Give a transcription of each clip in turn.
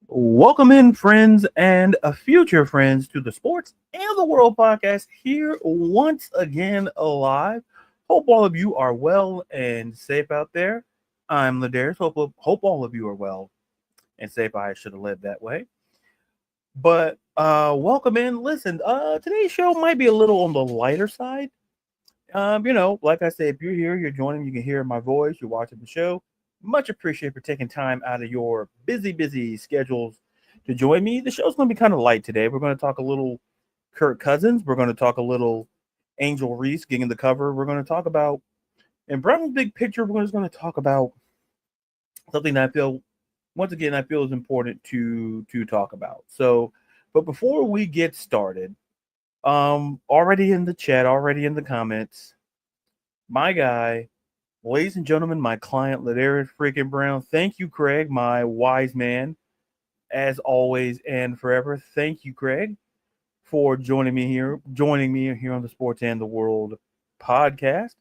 Welcome in, friends and future friends, to the Sports and the World podcast here once again alive. Hope all of you are well and safe out there. I'm Ladarius. Hope all of you are well and safe. I should have led that way. But welcome in. Listen, today's show might be a little on the lighter side. Like I said, if you're here, you're joining, you can hear my voice, you're watching the show. Much appreciated for taking time out of your busy schedules to join me. The show's going to be kind of light today. We're going to talk a little Kirk Cousins. We're going to talk a little Angel Reese getting the cover. We're going to talk about, in Brown's big picture, we're just going to talk about something that I feel is important to talk about. So, but before we get started, already in the chat, already in the comments, my guy, ladies and gentlemen, my client, Ladarius freaking Brown. Thank you, Craig, my wise man, as always and forever. Thank you, Craig, for joining me here on the Sports and the World podcast.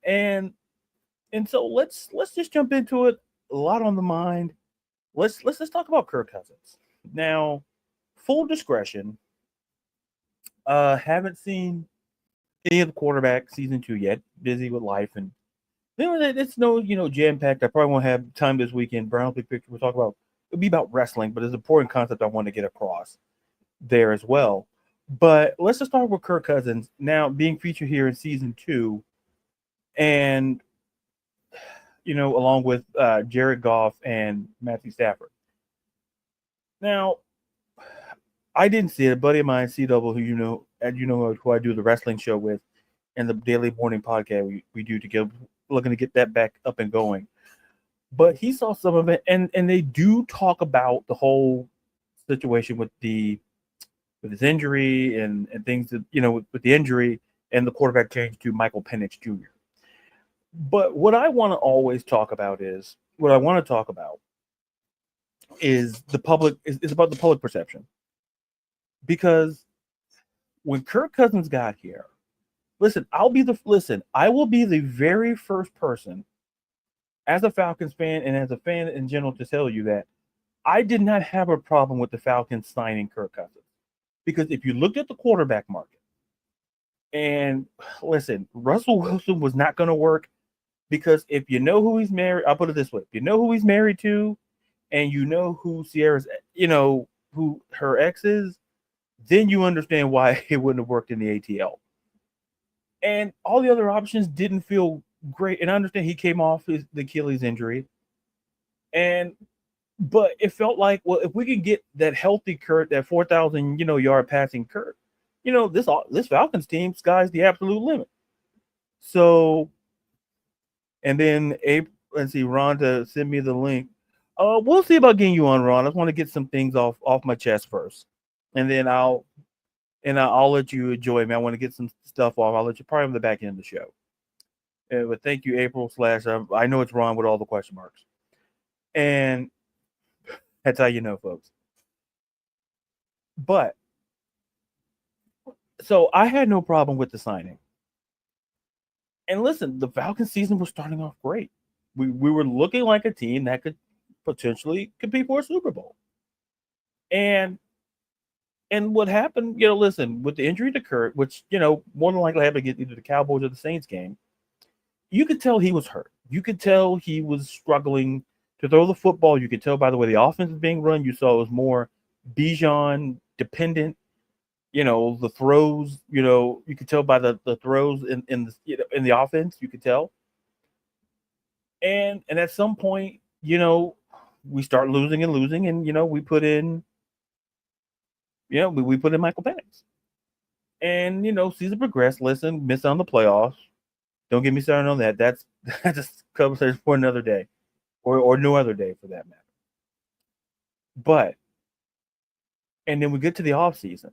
And so let's just jump into it. A lot on the mind. Let's talk about Kirk Cousins. Now, full discretion, haven't seen any of the quarterback season 2 yet. Busy with life, and it's no jam packed. I probably won't have time this weekend. Brown big picture. We'll talk about, it'll be about wrestling, but it's an important concept I want to get across there as well. But let's just start with Kirk Cousins now being featured here in season 2, and along with Jared Goff and Matthew Stafford. Now, I didn't see it. A buddy of mine, CW, who I do the wrestling show with, and the daily morning podcast we do together, looking to get that back up and going. But he saw some of it, and they do talk about the whole situation with his injury and things that, with the injury and the quarterback change to Michael Penix Jr. But what I want to talk about is the public is about the public perception. Because when Kirk Cousins got here, I will be the very first person as a Falcons fan and as a fan in general to tell you that I did not have a problem with the Falcons signing Kirk Cousins. Because if you looked at the quarterback market, and Russell Wilson was not going to work, because if you know who he's married, I'll put it this way: if you know who he's married to, and you know who Sierra's, who her ex is, then you understand why it wouldn't have worked in the ATL. And all the other options didn't feel great. And I understand he came off the Achilles injury. But it felt like, well, if we could get that healthy Kurt, that 4,000, yard passing Kurt, this Falcons team, sky's the absolute limit. So, and then Rhonda send me the link. We'll see about getting you on, Ron. I just want to get some things off my chest first. And then I'll let you enjoy me. I want to get some stuff off. I'll let you probably on the back end of the show. But thank you, April / I know it's Ron with all the question marks. And that's how you know, folks. But so I had no problem with the signing. And listen, the Falcons season was starting off great. We were looking like a team that could potentially compete for a Super Bowl. And what happened, with the injury to Kurt, which, more than likely happened against either the Cowboys or the Saints game, you could tell he was hurt. You could tell he was struggling to throw the football. You could tell by the way the offense was being run. You saw it was more Bijan dependent. The throws, you could tell by the throws in the offense, you could tell. And at some point, we start losing, and we put in we put in Michael Penix. And season progressed. Listen, missed on the playoffs. Don't get me started on that. That's just a conversation for another day. Or no other day for that matter. But and then we get to the off season.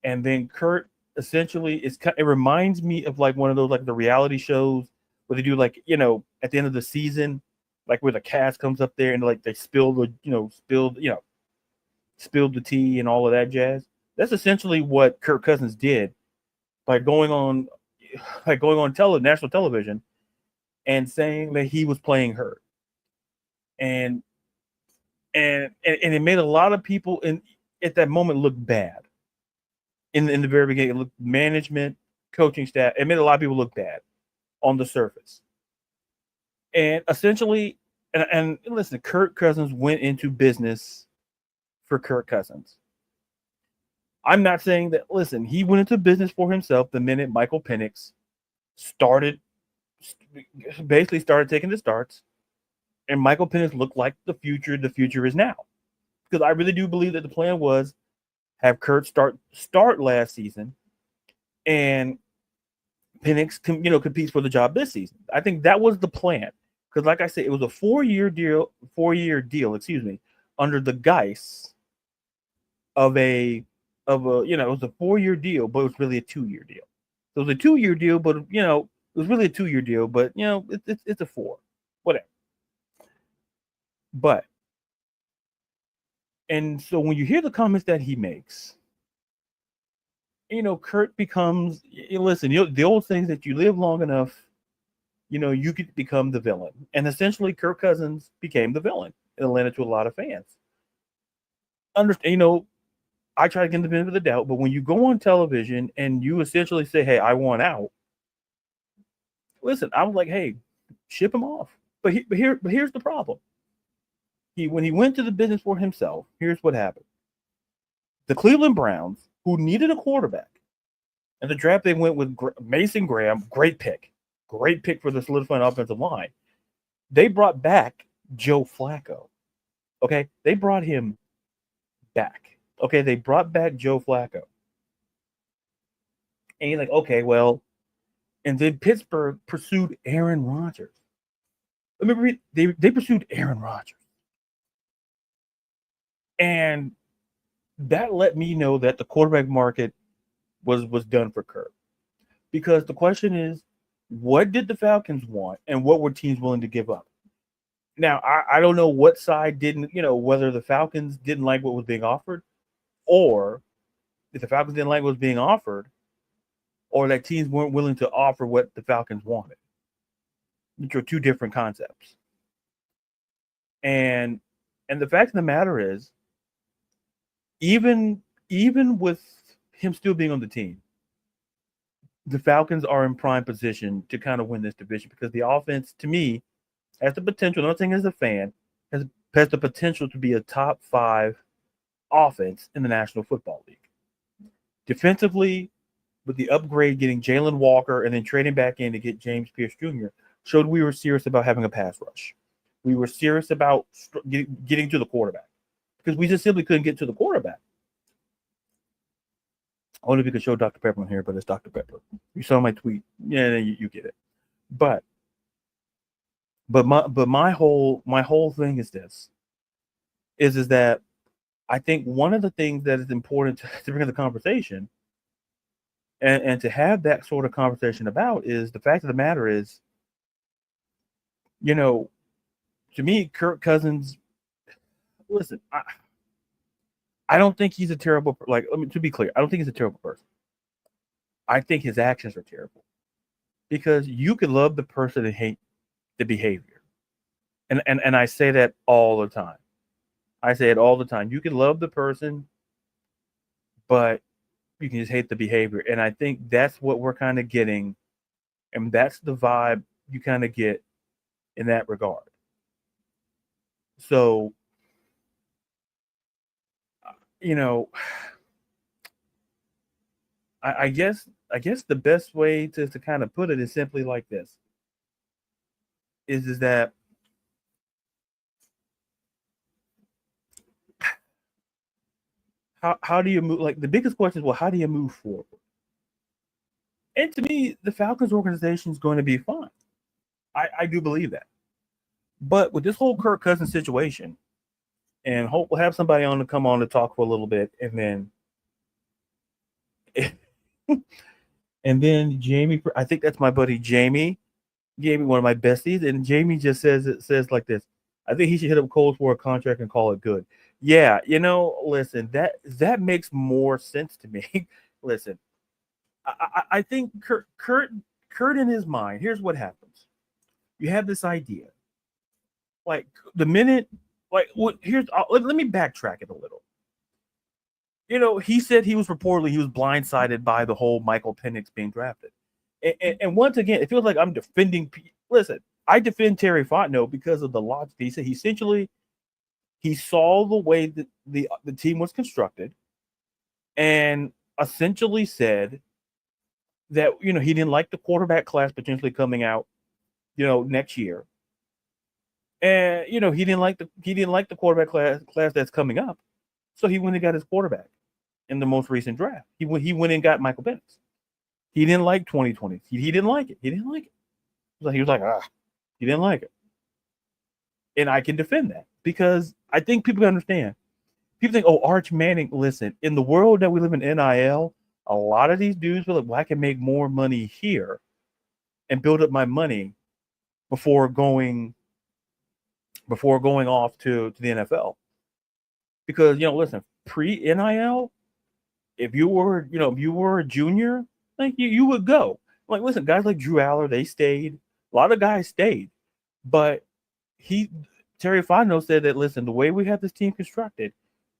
And then Kurt essentially it reminds me of like one of those like the reality shows where they do like, at the end of the season, like where the cast comes up there and like they spill the tea and all of that jazz. That's essentially what Kirk Cousins did by going on like going on national television and saying that he was playing hurt, and it made a lot of people at that moment look bad. In the very beginning, it looked management, coaching staff. It made a lot of people look bad on the surface, and essentially, and listen, Kirk Cousins went into business for Kirk Cousins. I'm not saying that. Listen, he went into business for himself the minute Michael Penix basically started taking the starts, and Michael Penix looked like the future. The future is now, because I really do believe that the plan was have Kurt start last season, and Penix competes for the job this season. I think that was the plan, because like I said, it was a 4-year deal. 4-year deal, excuse me, under the guise of a it was a 4-year deal, but it was really a 2-year deal. So it was a 2-year deal, but it was really a 2-year deal, but it's a 4, whatever. But and so when you hear the comments that he makes, Kurt becomes, listen, the old things that you live long enough, you could become the villain, and essentially Kirk Cousins became the villain in Atlanta to a lot of fans. Understand, I try to give the benefit of the doubt, but when you go on television and you essentially say, "Hey, I want out," listen, I was like, "Hey, ship him off." But here's the problem. When he went to the business for himself, here's what happened. The Cleveland Browns, who needed a quarterback, in the draft they went with Mason Graham, great pick for the solidifying offensive line. They brought back Joe Flacco. Okay, they brought him back. Okay, they brought back Joe Flacco. And you're like, okay, well, and then Pittsburgh pursued Aaron Rodgers. Remember, they pursued Aaron Rodgers. And that let me know that the quarterback market was done for Kirk. Because the question is, what did the Falcons want, and what were teams willing to give up? Now, I don't know what side didn't, whether the Falcons didn't like what was being offered, or if the Falcons didn't like what was being offered, or that teams weren't willing to offer what the Falcons wanted, which are two different concepts. And the fact of the matter is, even with him still being on the team, the Falcons are in prime position to kind of win this division, because the offense, to me, has the potential. Another thing, as a fan, has the potential to be a top 5 offense in the National Football League. Defensively, with the upgrade, getting Jalen Walker and then trading back in to get James Pierce Jr., showed we were serious about having a pass rush. We were serious about getting to the quarterback, because we just simply couldn't get to the quarterback. Only if you could show Dr. Pepper on here, but it's Dr. Pepper. You saw my tweet. Yeah, you get it. But my whole thing is this. Is that I think one of the things that is important to bring to the conversation and to have that sort of conversation about is the fact of the matter is, to me, Kirk Cousins, listen, I don't think he's a terrible, to be clear, I don't think he's a terrible person. I think his actions are terrible, because you can love the person and hate the behavior. And I say that all the time. I say it all the time. You can love the person, but you can just hate the behavior. And I think that's what we're kind of getting. And that's the vibe you kind of get in that regard. So, I guess the best way to kind of put it is simply like this. Is that how do you move? Like, the biggest question is, well, how do you move forward? And to me, the Falcons organization is going to be fine. I do believe that. But with this whole Kirk Cousins situation, and hope we'll have somebody on to come on to talk for a little bit, and then Jamie, I think that's my buddy Jamie, one of my besties, and Jamie just says like this: I think he should hit up Coles for a contract and call it good. Yeah, listen, that makes more sense to me. Listen, I think Kurt in his mind. Here's what happens. You have this idea, like the minute, like what? Here's let me backtrack it a little. He said he was blindsided by the whole Michael Penix being drafted, and once again, it feels like I'm defending. Listen, I defend Terry Fontenot because of the logic. He said he saw the way that the team was constructed, and essentially said that he didn't like the quarterback class potentially coming out, next year, and he didn't like the quarterback class that's coming up, so he went and got his quarterback in the most recent draft. He went and got Michael Penix. He didn't like 2020. He didn't like it. He didn't like it. He was like, he didn't like it, and I can defend that because I think people understand. People think, oh, Arch Manning. Listen, in the world that we live in, NIL, a lot of these dudes feel like, well, I can make more money here and build up my money before going off to the NFL. Because listen, pre-NIL, if you were a junior, like you would go. Like, listen, guys like Drew Aller, they stayed. A lot of guys stayed, but Terry Fontenot said that, listen, the way we have this team constructed,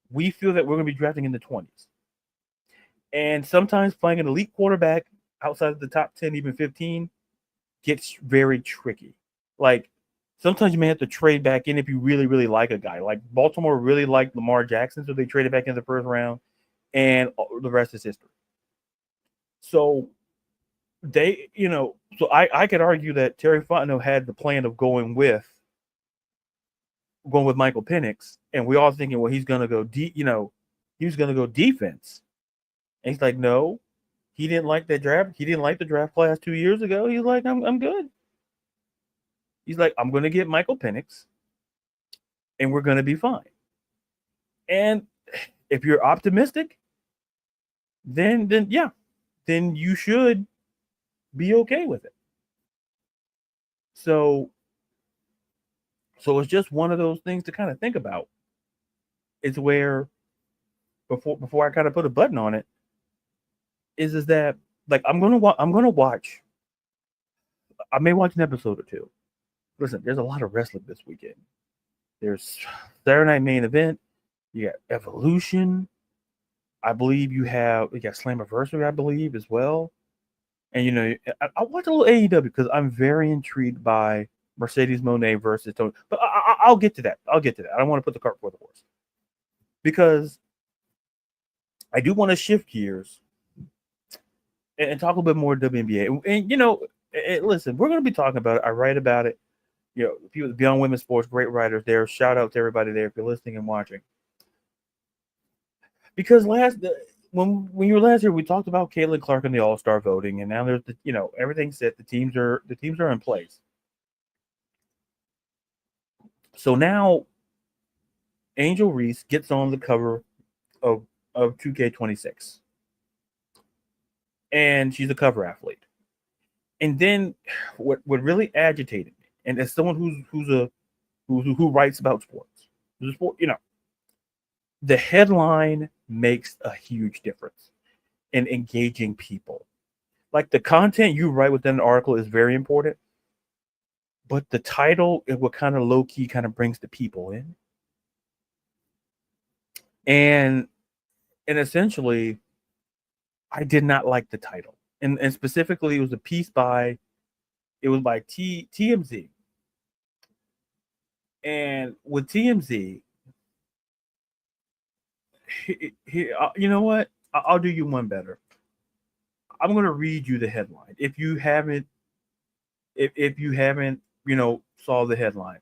we feel that we're going to be drafting in the 20s. And sometimes playing an elite quarterback outside of the top 10, even 15, gets very tricky. Like, sometimes you may have to trade back in if you really, really like a guy. Like, Baltimore really liked Lamar Jackson, so they traded back in the first round, and the rest is history. So I could argue that Terry Fontenot had the plan of going with Michael Penix, and we all thinking, well, he's going to go he was going to go defense. And he's like, no, he didn't like that draft. He didn't like the draft class 2 years ago. He's like, I'm good. He's like, I'm going to get Michael Penix, and we're going to be fine. And if you're optimistic, then you should be okay with it. So it's just one of those things to kind of think about. It's where before I kind of put a button on it, is that, like, I'm gonna watch. I may watch an episode or two. Listen, there's a lot of wrestling this weekend. There's Saturday Night Main Event. You got Evolution. I believe you got Slammiversary, I believe, as well. And I watch a little AEW because I'm very intrigued by Mercedes Moné versus Tony. But I'll get to that. I don't want to put the cart before the horse, because I do want to shift gears and talk a little bit more WNBA. And listen, we're going to be talking about it. I write about it. People Beyond Women's Sports, great writers there. Shout out to everybody there if you're listening and watching. Because when you were last here, we talked about Caitlin Clark and the All-Star voting, and now there's everything's set. The teams are in place. So now Angel Reese gets on the cover of 2K26, and she's a cover athlete. And then what really agitated me, and as someone who writes about sports, the headline makes a huge difference in engaging people. Like, the content you write within an article is very important, but the title is what kind of low key kind of brings the people in. And essentially, I did not like the title. And specifically, it was a piece by TMZ. And with TMZ, you know what? I'll do you one better. I'm going to read you the headline. If you haven't, saw the headline,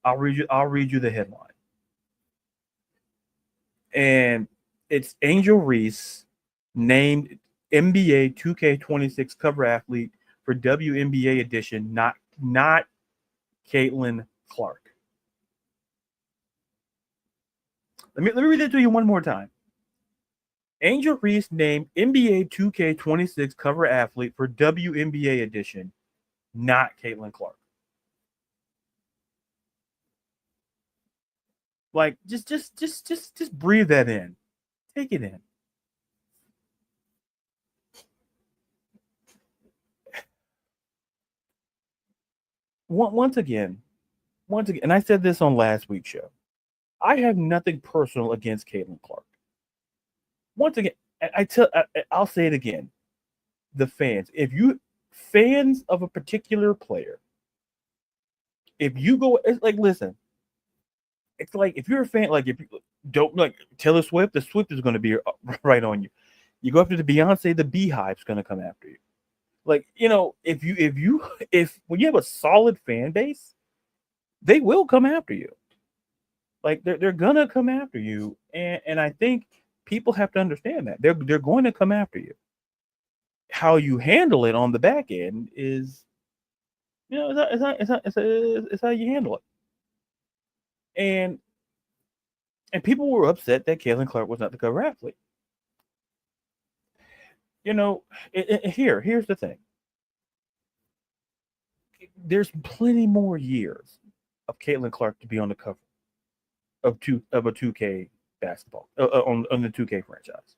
I'll read you the headline. And it's Angel Reese named NBA 2K26 cover athlete for WNBA edition, not Caitlin Clark. Let me read that to you one more time. Angel Reese named NBA 2K26 cover athlete for WNBA edition, not Caitlin Clark. Like, just breathe that in. Take it in. once again, and I said this on last week's show. I have nothing personal against Caitlin Clark. Once again, I'll say it again. The fans, if you fans of a particular player, if you go, it's like, listen, it's like if you're a fan, like if you don't like Taylor Swift, the Swift is going to be right on you. You go after the Beyonce, the Beehive's going to come after you. Like, if when you have a solid fan base, they will come after you. Like they're gonna come after you, and I think people have to understand that they're going to come after you. How you handle it on the back end is, it's how you handle it. And people were upset that Caitlin Clark was not the cover athlete. Here's the thing. There's plenty more years of Caitlin Clark to be on the cover of a 2K basketball on the 2K franchise.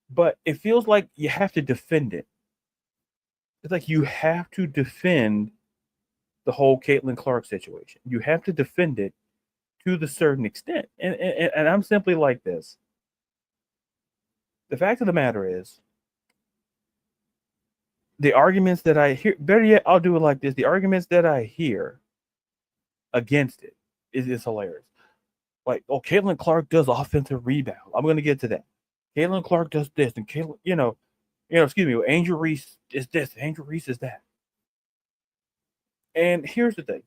But it feels like you have to defend it. It's like you have to defend the whole Caitlin Clark situation. You have to defend it to the certain extent. And I'm simply like this. The fact of the matter is, the arguments that I hear, better yet, I'll do it like this. The arguments that I hear against it is hilarious. Like, Caitlin Clark does offensive rebound. I'm going to get to that. Caitlin Clark does this, and Caitlin, excuse me, Angel Reese is this, Angel Reese is that. And here's the thing.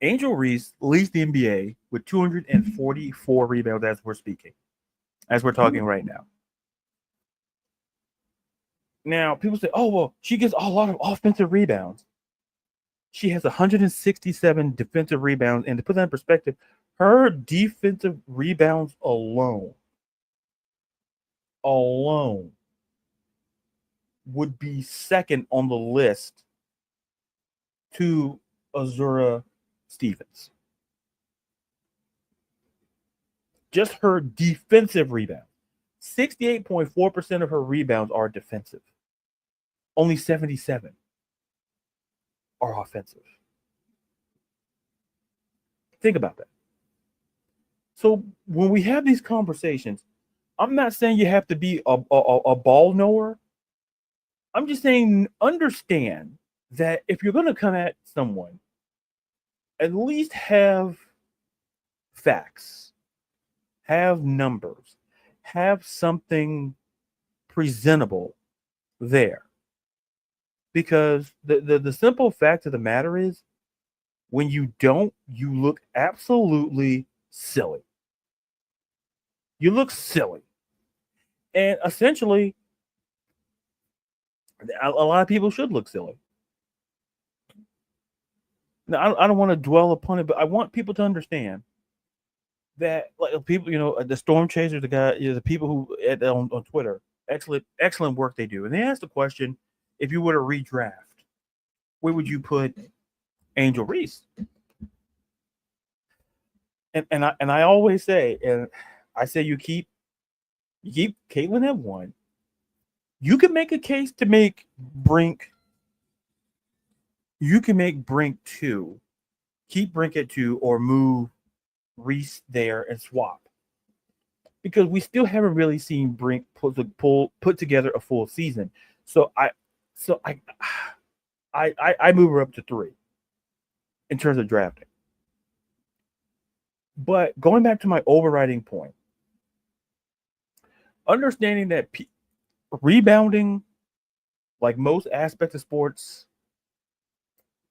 Angel Reese leads the NBA with 244 rebounds as we're talking right now. Now, people say, she gets a lot of offensive rebounds. She has 167 defensive rebounds. And to put that in perspective, her defensive rebounds alone would be second on the list to Azura Stevens. Just her defensive rebound. 68.4% of her rebounds are defensive. Only 77 are offensive. Think about that. So when we have these conversations, I'm not saying you have to be a ball knower. I'm just saying understand that if you're going to come at someone, at least have facts, have numbers, have something presentable there. Because the simple fact of the matter is, when you don't, you look absolutely silly. You look silly. And essentially, a lot of people should look silly. Now, I don't want to dwell upon it, but I want people to understand that, like, people, the storm chasers, the people who on Twitter, excellent work they do. And they asked the question, if you were to redraft, where would you put Angel Reese? And I always say, and I say you keep Caitlin at 1. You can make a case to make Brink. You can make Brink 2, keep Brink at 2, or move Reese there and swap. Because we still haven't really seen Brink put together a full season. So I move her up to 3 in terms of drafting. But going back to my overriding point, understanding that rebounding, like most aspects of sports,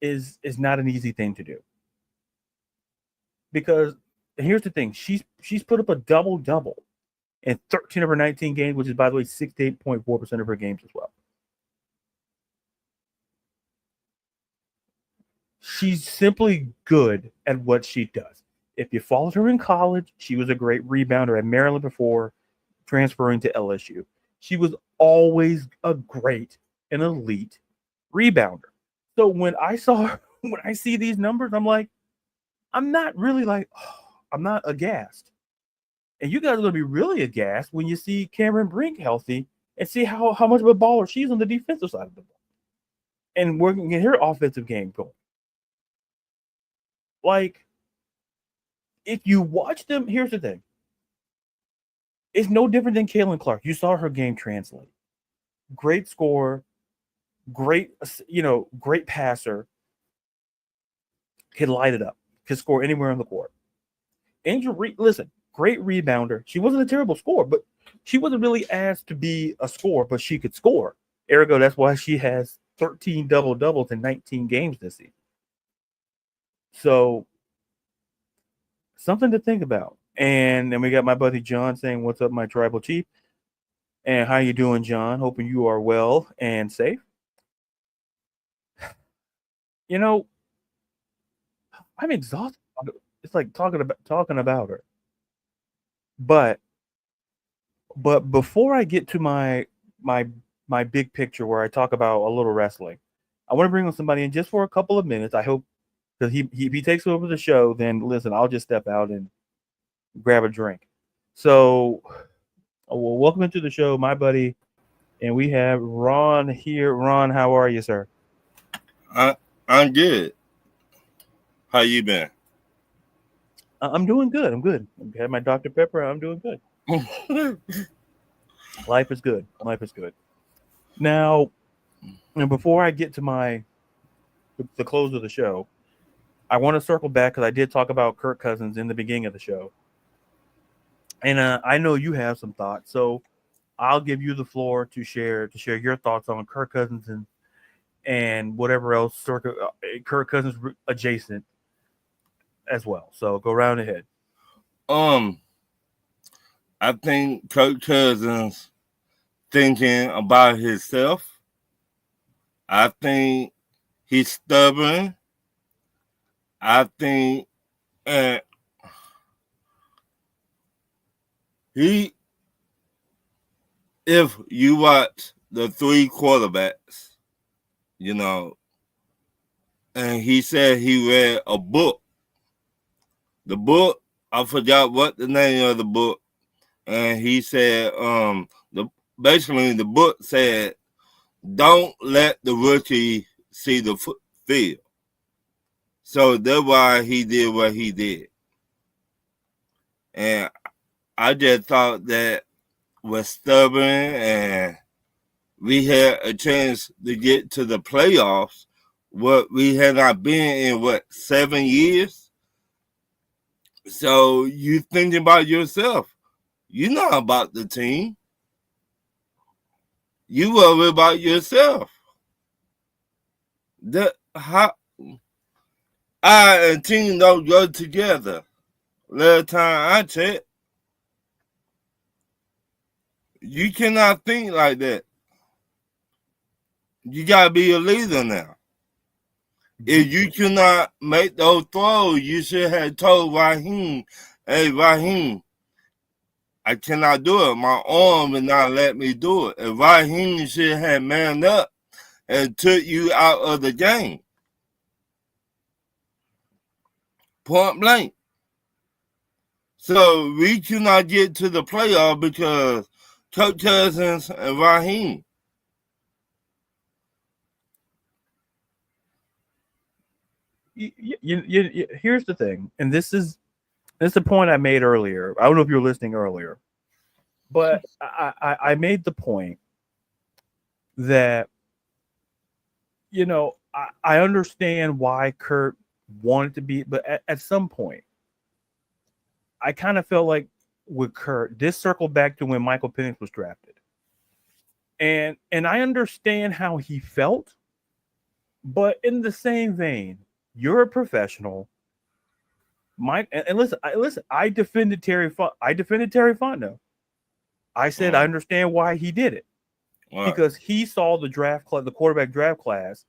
is not an easy thing to do. Because here's the thing, she's put up a double-double in 13 of her 19 games, which is, by the way, 68.4% of her games as well. She's simply good at what she does. If you followed her in college, she was a great rebounder at Maryland before transferring to LSU. She was always a great and elite rebounder. So when I see these numbers, I'm like, I'm not really like, I'm not aghast. And you guys are going to be really aghast when you see Cameron Brink healthy and see how much of a baller she's on the defensive side of the ball. and working in her offensive game going. Like, if you watch them, here's the thing. It's no different than Caitlin Clark. You saw her game translate. Great scorer, great, great passer. Could light it up. Could score anywhere on the court. Angel Reed, listen, great rebounder. She wasn't a terrible scorer, but she wasn't really asked to be a scorer, but she could score. Ergo, that's why she has 13 double-doubles in 19 games this season. So, something to think about. And then we got my buddy John saying, "What's up, my tribal chief?" And how you doing, John? Hoping you are well and safe. You know, I'm exhausted. It's like talking about her. But before I get to my big picture where I talk about a little wrestling, I want to bring on somebody in just for a couple of minutes. I hope, because he takes over the show, then listen, I'll just step out and grab a drink. So, well, welcome into the show, my buddy, and we have Ron here. Ron, how are you, sir? I'm good. How you been? I'm doing good. I'm good. I had my Dr. Pepper. I'm doing good. Life is good. Life is good. Now, and before I get to the close of the show, I want to circle back because I did talk about Kirk Cousins in the beginning of the show. And I know you have some thoughts, so I'll give you the floor to share your thoughts on Kirk Cousins and whatever else Kirk Cousins adjacent as well. So go round ahead. I think Kirk Cousins thinking about himself. I think he's stubborn. I think if you watch the three quarterbacks, and he said he read a book. The book, I forgot what the name of the book, and he said, basically the book said, don't let the rookie see the field. So that's why he did what he did. And I just thought that was stubborn, and we had a chance to get to the playoffs. What we had not been in 7 years. So you thinking about yourself. You're not about the team. You worry about yourself. I and team don't go together. Last time I checked, you cannot think like that. You gotta be a leader now. If you cannot make those throws, you should have told Raheem, "Hey, Raheem, I cannot do it. My arm will not let me do it." And Raheem should have manned up and took you out of the game. Point blank. So we cannot get to the playoff because Kirk Cousins and Raheem. Here's the thing, and this is the point I made earlier. I don't know if you were listening earlier, but I made the point that I understand why Kurt wanted to be, but at some point, I kind of felt like with Kurt, this circled back to when Michael Penix was drafted, and I understand how he felt, but in the same vein, you're a professional. And listen, I defended Terry Fontenot. I said I understand why he did it. Because he saw the the quarterback draft class.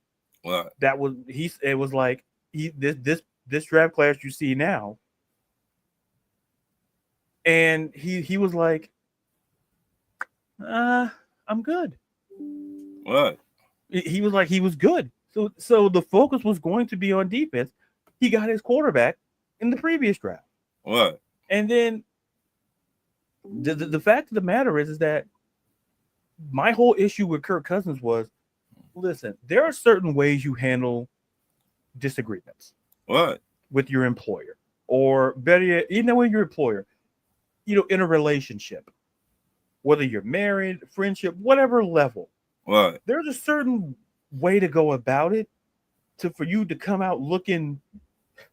That was it was like this draft class you see now. And he was like, I'm good. What? He was like, he was good. So the focus was going to be on defense. He got his quarterback in the previous draft. What? And then the fact of the matter is that my whole issue with Kirk Cousins was listen, there are certain ways you handle disagreements Right. with your employer, or better yet, even with your employer, in a relationship, whether you're married, friendship, whatever level, Right. there's a certain way to go about it for you to come out looking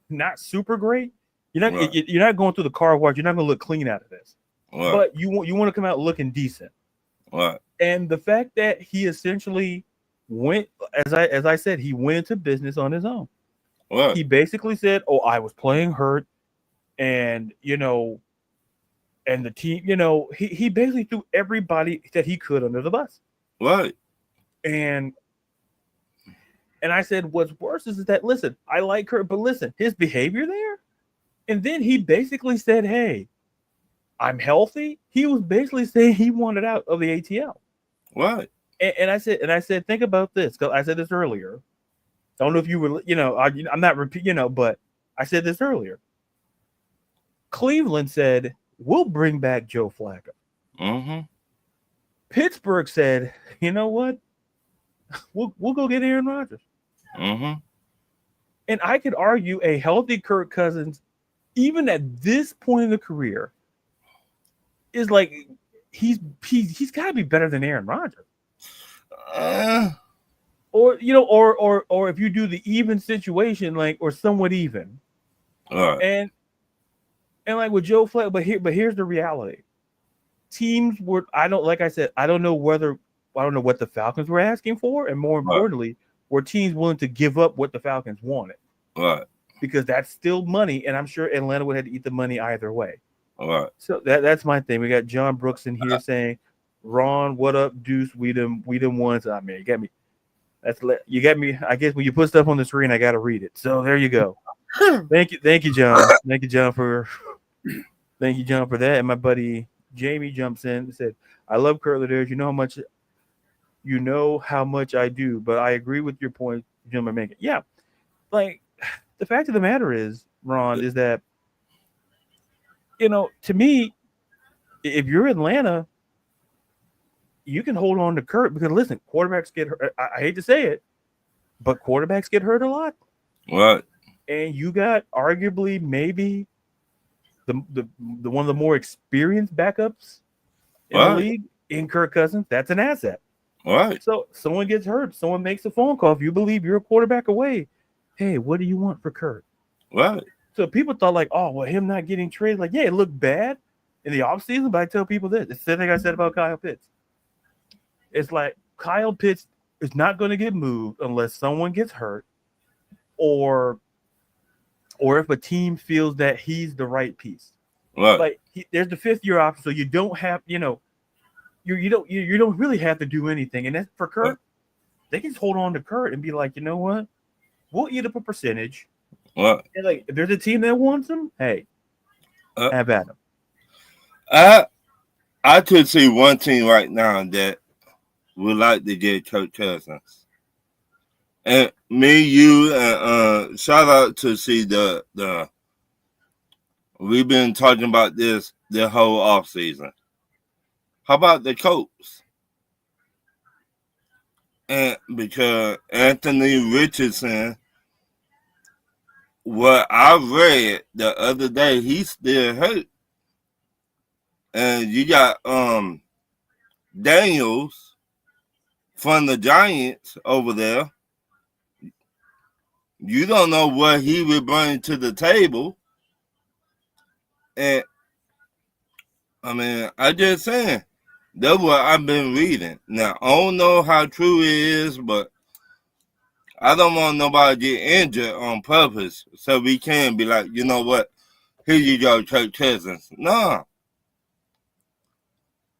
not super great. Right. You're not going through the car wash. You're not going to look clean out of this, Right. but you want to come out looking decent. Right. And the fact that he essentially went, as I said, he went into business on his own. Right. He basically said, "Oh, I was playing hurt, and and the team, he basically threw everybody that he could under the bus." Right. And I said, what's worse is that, listen, I like her, but listen, his behavior there, and then he basically said, "Hey, I'm healthy." He was basically saying he wanted out of the ATL. Right. And I said, think about this, because I said this earlier. I don't know if you were, I'm not repeating, but I said this earlier. Cleveland said, "We'll bring back Joe Flacco." Mm-hmm. Pittsburgh said, "You know what? We'll go get Aaron Rodgers." Mm-hmm. And I could argue a healthy Kirk Cousins, even at this point in the career, is like he's got to be better than Aaron Rodgers. Or or if you do the even situation, like, or somewhat even. Right. And like with Joe Flacco, but here's the reality. Teams were, like I said, I don't know what the Falcons were asking for, and more importantly, were teams willing to give up what the Falcons wanted? Right. Because that's still money, and I'm sure Atlanta would have to eat the money either way. Right. So that's my thing. We got John Brooks in here saying, "Ron, what up, Deuce? We them ones." I mean, you got me. You got me. I guess when you put stuff on the screen, I got to read it. So there you go. Thank you, John. Thank you, John, for that. And my buddy Jamie jumps in and said, "I love Kurt Laders. You know how much I do, but I agree with your point, gentlemen making." Yeah, like the fact of the matter is, Ron, is that to me, if you're Atlanta, you can hold on to Kurt, because listen, quarterbacks get hurt. I hate to say it, but quarterbacks get hurt a lot. Right. And you got arguably maybe the one of the more experienced backups in the league in Kirk Cousins. That's an asset. Right. So someone gets hurt, someone makes a phone call. If you believe you're a quarterback away, hey, what do you want for Kurt? Right. So people thought like, oh, well, him not getting traded, like, yeah, it looked bad in the offseason, but I tell people this. It's the same thing I said about Kyle Pitts. It's like Kyle Pitts is not going to get moved unless someone gets hurt, or if a team feels that he's the right piece. Right. Like there's the 5th-year option, so you don't have, you don't really have to do anything. And that's for Kurt. Right. They can just hold on to Kurt and be like, you know what? We'll eat up a percentage. Right. And like, if there's a team that wants him, hey, have at him. I could see one team right now that would like to get Kirk Cousins. And me, you, and shout out to see the we've been talking about this the whole offseason. How about the Colts? And because Anthony Richardson, what I read the other day, he's still hurt. And you got Daniels from the Giants over there. You don't know what he would bring to the table. And I mean, I just saying, that's what I've been reading. Now, I don't know how true it is, but I don't want nobody to get injured on purpose, so we can be like, you know what, here you go, Kirk Cousins. No.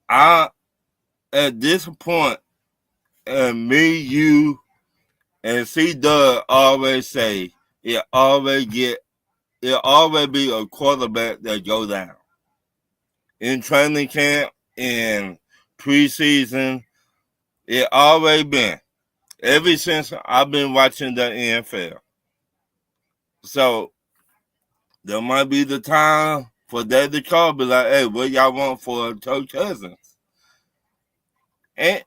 At this point, and me, you, and C. Doug always say, it always be a quarterback that go down. In training camp, in preseason, it always been. Ever since I've been watching the NFL. So, there might be the time for that to call, be like, hey, what y'all want for Kirk Cousins? And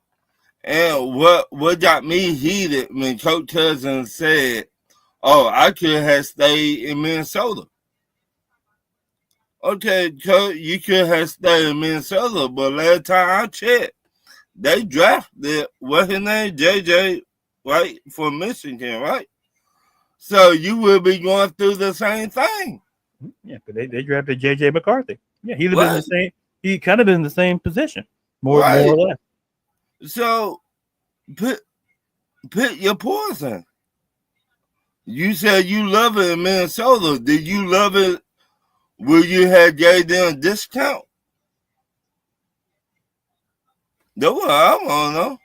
And what got me heated when Coach Cousins said, "Oh, I could have stayed in Minnesota." Okay, Coach, you could have stayed in Minnesota, but last time I checked, they drafted what's his name, JJ, right, from Michigan, right? So you will be going through the same thing. Yeah, but they drafted JJ McCarthy. Yeah, he'd have been Right, the same. He kind of been in the same position, more right. or less. So put your poison. You said you love it in Minnesota. Did you love it? Will you have gave them a discount? That's what I want to know.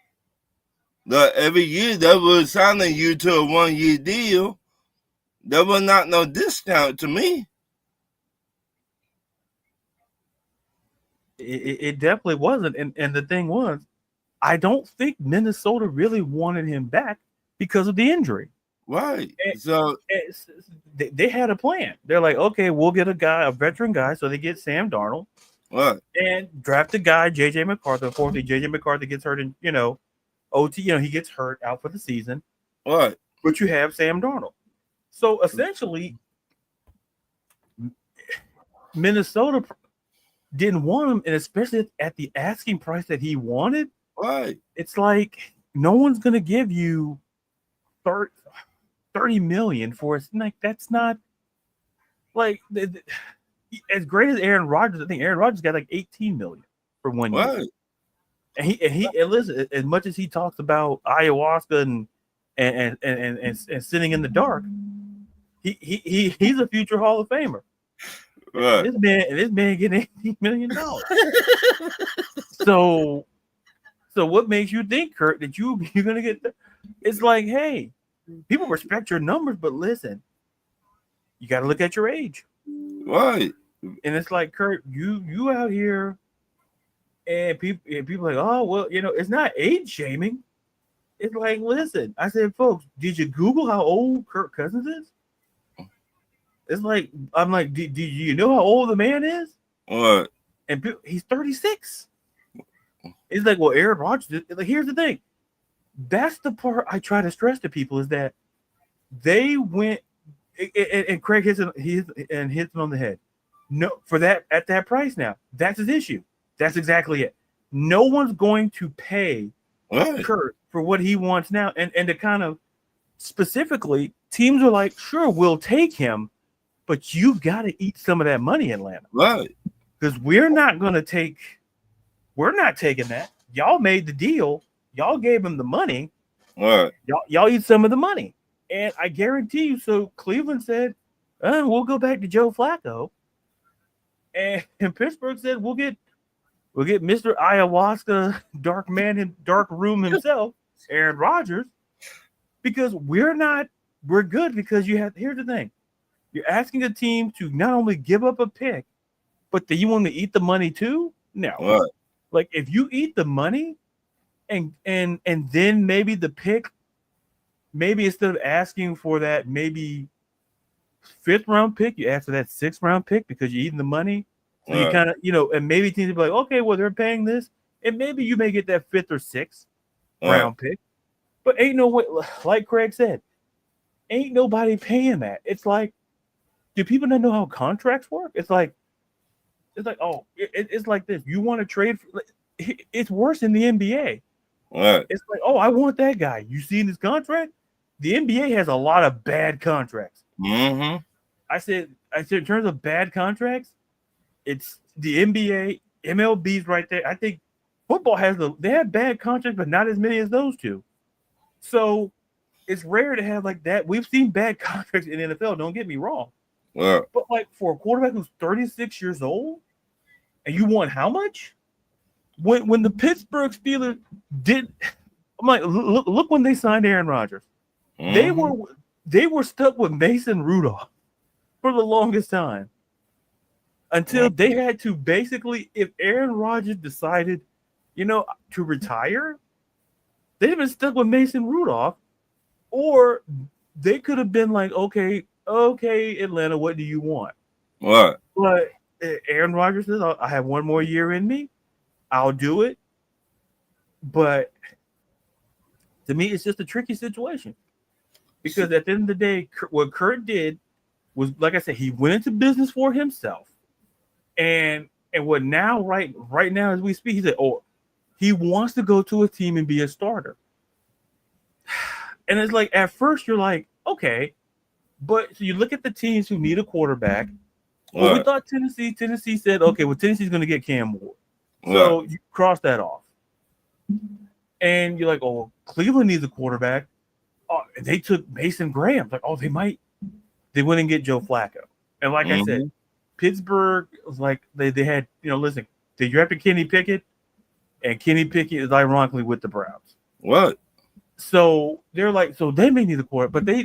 That every year they were signing you to a 1-year deal. There was not no discount to me. It definitely wasn't. And the thing was, I don't think Minnesota really wanted him back because of the injury. Right. And, So they had a plan. They're like, okay, we'll get a veteran guy. So they get Sam Darnold. right. And draft a guy, JJ McCarthy. Unfortunately, JJ McCarthy gets hurt in, OT, he gets hurt out for the season. Right. But you have Sam Darnold. So essentially, Minnesota didn't want him, and especially at the asking price that he wanted. Right. It's like no one's going to give you $30 million for it. Like that's not like as great as Aaron Rodgers. I think Aaron Rodgers got like $18 million for 1 year. Right. And listen, as much as he talks about ayahuasca and sitting in the dark, he's a future Hall of Famer. Right. This man getting $18 million. So what makes you think, Kurt, that you're gonna get? It's like, hey, people respect your numbers, but listen, you got to look at your age. Right. And it's like, Kurt, you out here, and people like, oh well, it's not age shaming. It's like, listen, I said, folks, did you Google how old Kirk Cousins is? It's like, I'm like, do you know how old the man is? Right. And he's 36. It's like, well, Aaron Rodgers. Like, here's the thing. That's the part I try to stress to people is that they went, and Craig hits it on the head. No, for that at that price now, that's his issue. That's exactly it. No one's going to pay Kurt for what he wants now, and to kind of specifically, teams are like, sure, we'll take him, but you got to eat some of that money, Atlanta, Right? Because we're not taking that. Y'all made the deal. Y'all gave him the money. Right. Y'all eat some of the money, and I guarantee you. So Cleveland said, "We'll go back to Joe Flacco," and Pittsburgh said, "We'll get Mr. Ayahuasca, dark man in dark room himself, Aaron Rodgers, because we're good because you have." Here's the thing: you're asking a team to not only give up a pick, but do you want to eat the money too? No. Right. Like if you eat the money. And then maybe the pick, maybe instead of asking for that maybe 5th round pick, you ask for that 6th round pick because you're eating the money. So you kind of, and maybe teams will be like, okay, well, they're paying this. And maybe you may get that 5th or 6th round pick. But ain't no way, like Craig said, ain't nobody paying that. It's like, do people not know how contracts work? It's like, oh, it's like this. You want to trade? It's worse in the NBA. Right. It's like, oh, I want that guy. You seen his contract? The NBA has a lot of bad contracts. Mm-hmm. I said, in terms of bad contracts, it's the NBA, MLB's right there. I think football they have bad contracts, but not as many as those two. So it's rare to have like that. We've seen bad contracts in the NFL. Don't get me wrong. Right. But like for a quarterback who's 36 years old, and you want how much? When the Pittsburgh Steelers did, I'm like, look when they signed Aaron Rodgers, Mm-hmm. they were stuck with Mason Rudolph for the longest time until they had to basically, if Aaron Rodgers decided, to retire, they'd have been stuck with Mason Rudolph, or they could have been like, okay, Atlanta, what do you want? Right. But Aaron Rodgers says, I have one more year in me. I'll do it. But To me, it's just a tricky situation because at the end of the day, what Kurt did was, like I said, he went into business for himself, and what now, right now as we speak, he said, oh, he wants to go to a team and be a starter. And it's like at first you're like, okay, but so you look at the teams who need a quarterback. Well, we thought Tennessee. Tennessee said, okay, well, Tennessee's going to get Cam Ward. So you cross that off. And you're like, oh, Cleveland needs a quarterback. Oh, they took Mason Graham. Like, oh, they might. They wouldn't get Joe Flacco. And like I said, Pittsburgh was like, they had, listen, they drafted Kenny Pickett, and Kenny Pickett is ironically with the Browns. What? So they're like, so they may need a quarterback, but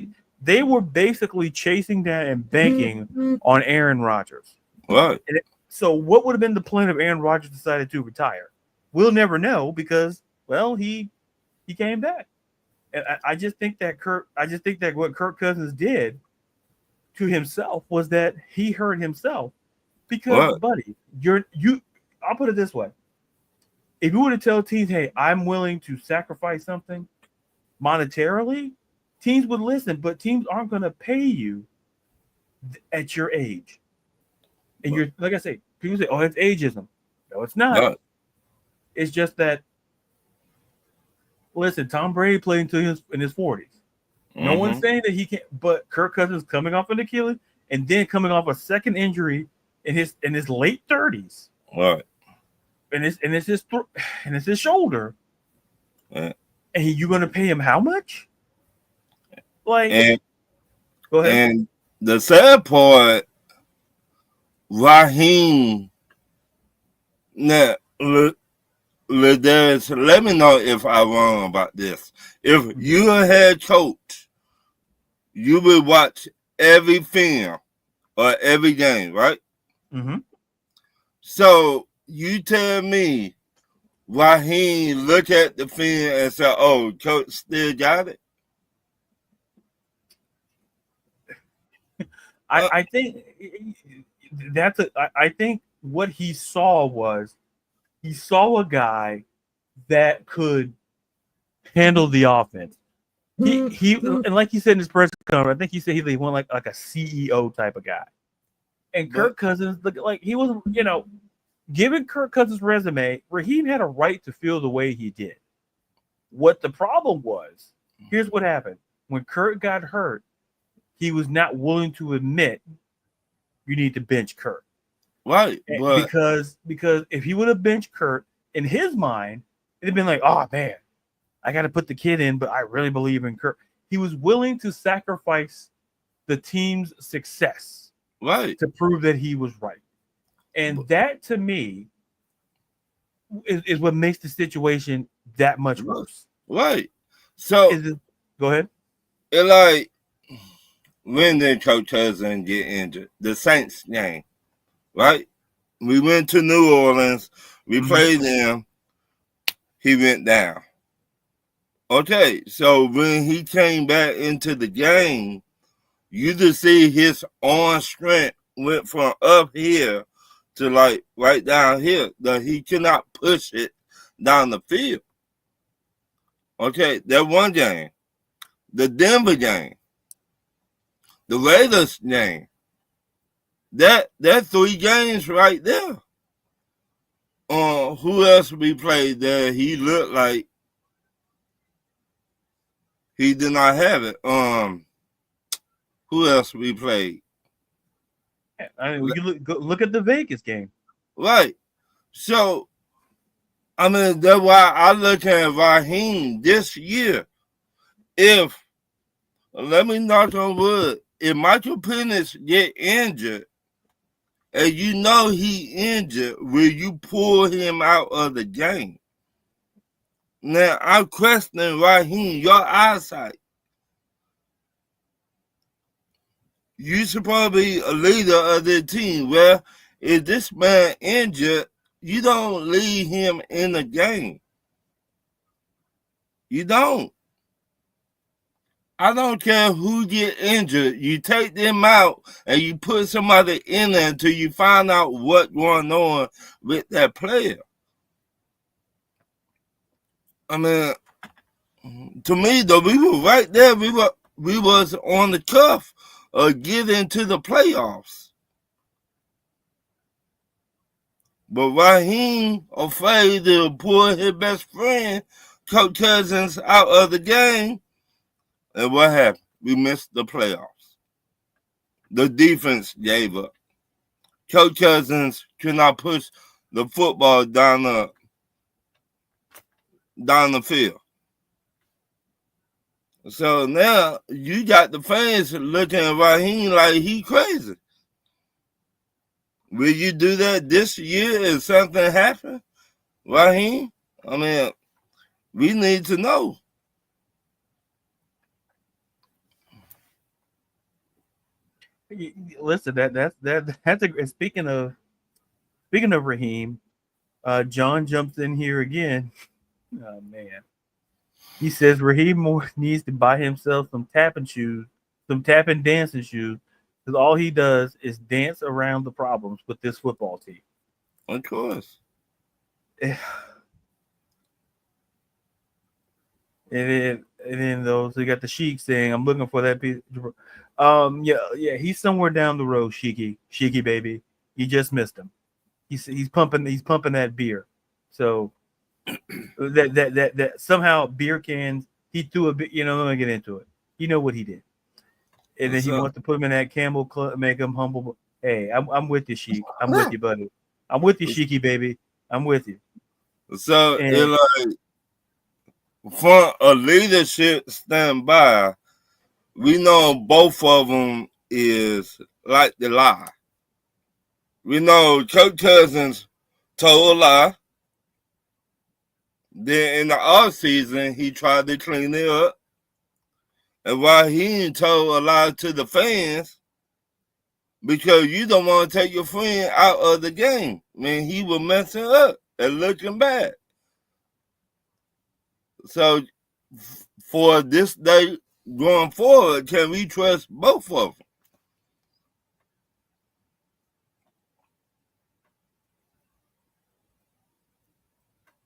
they were basically chasing down and banking on Aaron Rodgers. Right. So what would have been the plan if Aaron Rodgers decided to retire? We'll never know because, well, he came back. And I just think that what Kirk Cousins did to himself was that he hurt himself because, buddy, I'll put it this way. If you were to tell teams, hey, I'm willing to sacrifice something monetarily, teams would listen, but teams aren't going to pay you at your age. And you're, like I say, people say, oh, it's ageism. No, it's not. No. It's just that, listen, Tom Brady played until he was in his 40s. No one's saying that he can't, but Kirk Cousins coming off an Achilles and then coming off a second injury in his late 30s. Right. And it's his shoulder. Right. And you're going to pay him how much? Like, go ahead. And the sad part, Raheem, now, let me know if I'm wrong about this. If you're a head coach, you will watch every film or every game, right? Mm-hmm. So you tell me Raheem look at the film and say, oh, coach still got it? I think I think what he saw was he saw a guy that could handle the offense. He and like he said in his press conference, I think he said he went like a CEO type of guy. And Kirk Cousins, like he was, given Kirk Cousins' resume, Raheem had a right to feel the way he did. What the problem was, here's what happened. When Kirk got hurt, he was not willing to admit you need to bench Kirk. Right. Because if he would have benched Kirk, in his mind, it'd have been like, oh man, I got to put the kid in, but I really believe in Kirk. He was willing to sacrifice the team's success, right, to prove that he was right. And that, to me, is what makes the situation that much worse. Right. So, go ahead. It like, when did Kirk Cousins get injured? The Saints game, right? We went to New Orleans. We played them. He went down. Okay, so when he came back into the game, you just see his arm strength went from up here to like right down here. That he cannot push it down the field. Okay, that one game. The Denver game. The Raiders game. That 3 games right there. Who else we played there? He looked like he did not have it. Who else we played? I mean, we can look at the Vegas game. Right. So, I mean, that's why I look at Raheem this year. Let me knock on wood, if Michael Penix get injured, and you know he injured, will you pull him out of the game? Now, I'm questioning Raheem, your eyesight. You supposed to be a leader of the team. Well, if this man injured, you don't leave him in the game. You don't. I don't care who get injured. You take them out and you put somebody in there until you find out what's going on with that player. I mean, to me though, we were right there. We was on the cuff of getting to the playoffs. But Raheem afraid to pull his best friend, Kirk Cousins, out of the game. And what happened? We missed the playoffs. The defense gave up. Kirk Cousins could not push the football down the field. So now you got the fans looking at Raheem like he crazy. Will you do that this year if something happens, Raheem? I mean, we need to know. Listen, that's a speaking of Raheem, John jumps in here again. Oh man. He says Raheem Moore needs to buy himself some tapping dancing shoes, because all he does is dance around the problems with this football team. Of course. And then those we got the Sheik saying, "I'm looking for that piece." Yeah, he's somewhere down the road, Sheiky baby. You just missed him. He's pumping that beer. So that somehow beer cans, he threw a bit. I'm gonna get into it. You know what he did, and then he wants to put him in that Camel Club, make him humble. Hey, I'm with you, Sheik. I'm with you, buddy. I'm with you, Sheiky baby. I'm with you. So it's like, for a leadership stand by, we know both of them is like the lie. We know Kirk Cousins told a lie. Then in the off season, he tried to clean it up. And while he told a lie to the fans, because you don't want to take your friend out of the game. I mean, he was messing up and looking bad. So for this day going forward, can we trust both of them?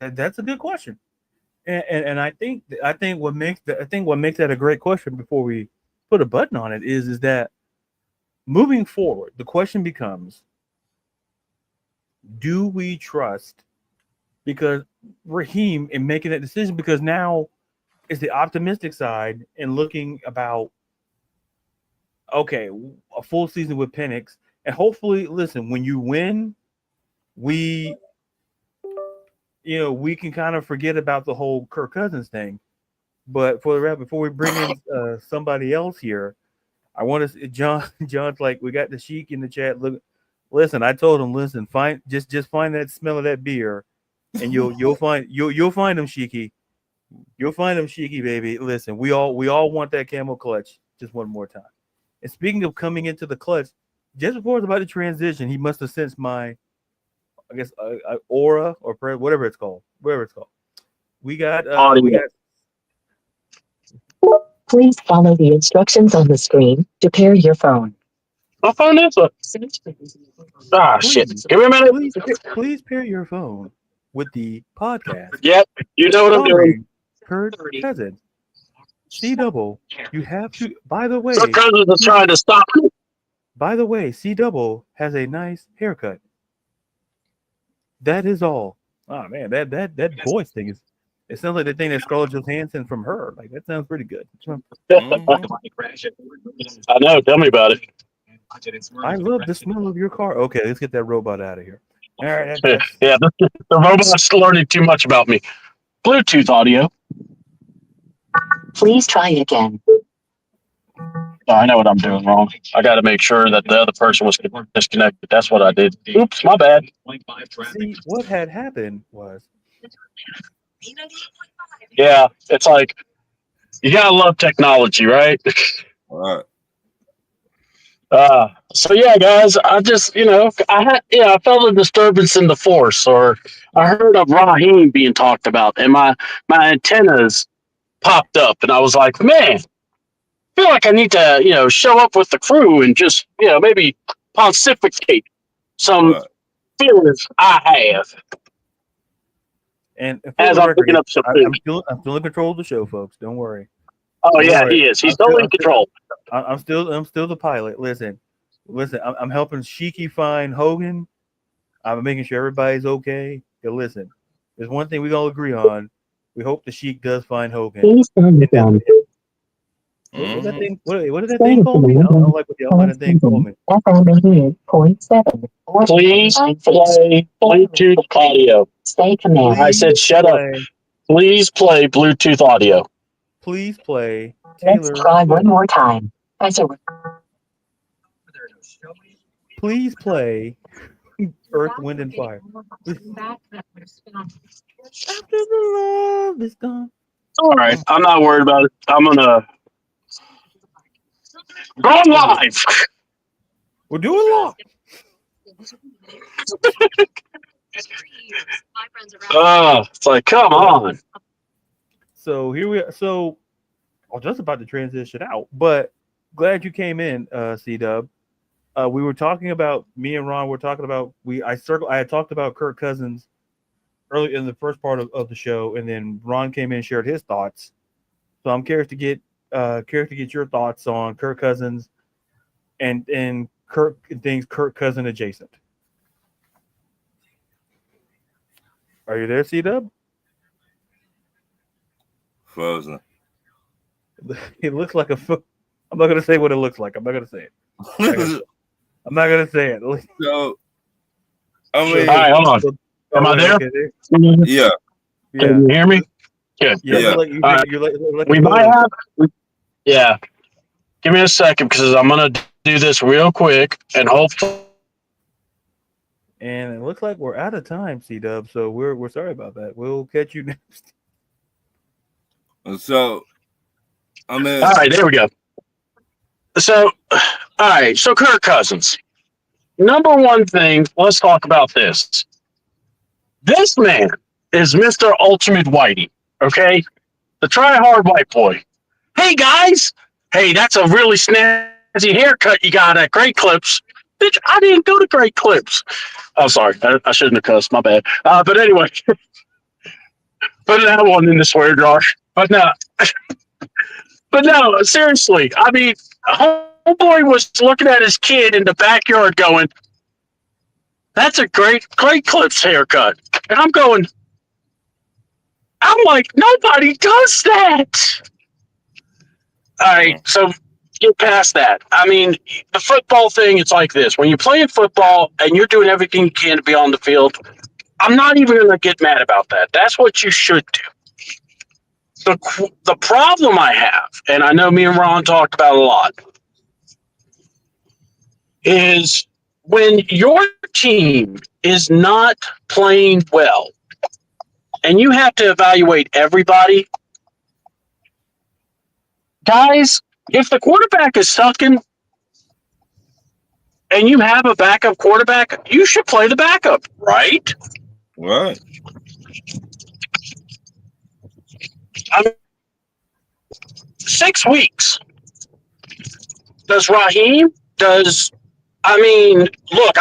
That's a good question, and I think what makes that a great question before we put a button on it is that moving forward, the question becomes: do we trust? Because Raheem in making that decision, because now it's the optimistic side and looking about, okay, a full season with Penix, and hopefully, listen, when you win, we can kind of forget about the whole Kirk Cousins thing. But for the rest, before we bring in somebody else here, I want to John's like, we got the Sheik in the chat. Look, listen, I told him, listen, just find that smell of that beer, and you'll find him, Sheiky. You'll find him, Sheiky, baby. Listen, we all want that Camel Clutch just one more time. And speaking of coming into the clutch, just before I was about to transition, he must have sensed my, I guess, aura or prayer, whatever it's called. We got Please follow the instructions on the screen to pair your phone. My phone is up. Shit. Give me a minute. Please pair your phone with the podcast. Yep, you know what I'm doing. Kirk Cousins. C-Double, you have to, by the way. Kirk Cousins is trying to stop me. By the way, C-Double has a nice haircut. That is all. Oh, man, that voice thing is, it sounds like the thing that Scarlett Johansson from Her. Like, that sounds pretty good. I know, tell me about it. I love the smell of your car. Okay, let's get that robot out of here. All right. Yeah, the robot's learning too much about me. Bluetooth audio. Please try again. Oh, I know what I'm doing wrong. I got to make sure that the other person was disconnected. That's what I did. Oops, my bad. See, what had happened was. Yeah, it's like, you got to love technology, right? All right. So yeah, guys, I just, I felt a disturbance in the force, or I heard of Raheem being talked about, and my antennas popped up, and I was like, man, I feel like I need to, show up with the crew and just, maybe pontificate some feelings I have. And for As the I'm record, picking up some I'm food. still in control of the show, folks. Don't worry. Oh Don't yeah, worry. he is. He's I'm still- totally in I'm still- control. I'm still the pilot. Listen. I'm helping Sheiky find Hogan. I'm making sure everybody's okay. Yeah, listen, there's one thing we all agree on. We hope the Sheik does find Hogan. Please turn it down. What that thing? What did that Stay thing call me? I command don't like what the hell that thing called me. FM 88.7. Please play Bluetooth audio. Stay command. I said, shut up. Please play Bluetooth audio. Please play Let's Taylor try Swift. one more time. As a Please play Earth, Wind, and Fire. After the love is gone. All right, I'm not worried about it. I'm gonna go live. We're doing live. It's like, come on. So here we are. So I was just about to transition out, but glad you came in, C-Dub. We were talking about, me and Ron were talking about, I had talked about Kirk Cousins early in the first part of the show, and then Ron came in and shared his thoughts. So I'm curious to get your thoughts on Kirk Cousins and things Kirk Cousin adjacent. Are you there, C-Dub? Frozen. It looks like I'm not gonna say what it looks like. I'm not gonna say it. I'm not gonna say it. So, I mean, All right, hold on. Am I there? Okay, yeah. Can you hear me? Good. Yeah. We might have. Yeah. Give me a second because I'm gonna do this real quick and hopefully. And it looks like we're out of time, C-Dub. So we're sorry about that. We'll catch you next. So, I mean, All right, there we go. So, all right. So Kirk Cousins. Number one thing. Let's talk about this. This man is Mr. Ultimate Whitey. Okay, the try-hard white boy. Hey guys. Hey, that's a really snazzy haircut you got at Great Clips. Bitch, I didn't go to Great Clips. Oh, sorry. I shouldn't have cussed. My bad. But anyway, put that one in the swear jar. But no, seriously. I mean, homeboy was looking at his kid in the backyard going, that's a Great Clips haircut. And I'm like, nobody does that. All right, so get past that. I mean, the football thing, it's like this. When you're playing football and you're doing everything you can to be on the field, I'm not even going to get mad about that. That's what you should do. The problem I have, and I know me and Ron talked about a lot, is when your team is not playing well and you have to evaluate everybody, guys, if the quarterback is sucking and you have a backup quarterback, you should play the backup, right? right. I mean, 6 weeks. Look, I'm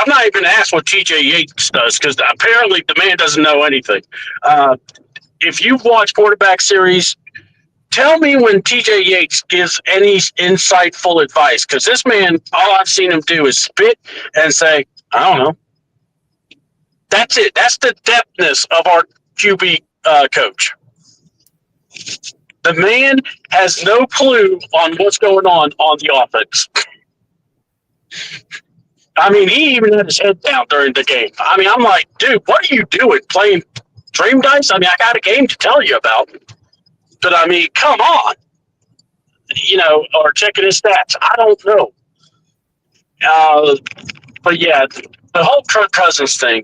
not even going to ask what TJ Yates does because apparently the man doesn't know anything. If you've watched quarterback series, tell me when TJ Yates gives any insightful advice, because this man, all I've seen him do is spit and say, I don't know. That's it. That's the depthness of our QB coach. The man has no clue on what's going on the offense. I mean, he even had his head down during the game. I mean, I'm like, dude, what are you doing? Playing dream dice? I mean, I got a game to tell you about. But, I mean, come on. Or checking his stats. I don't know. But, yeah, the whole Kirk Cousins thing,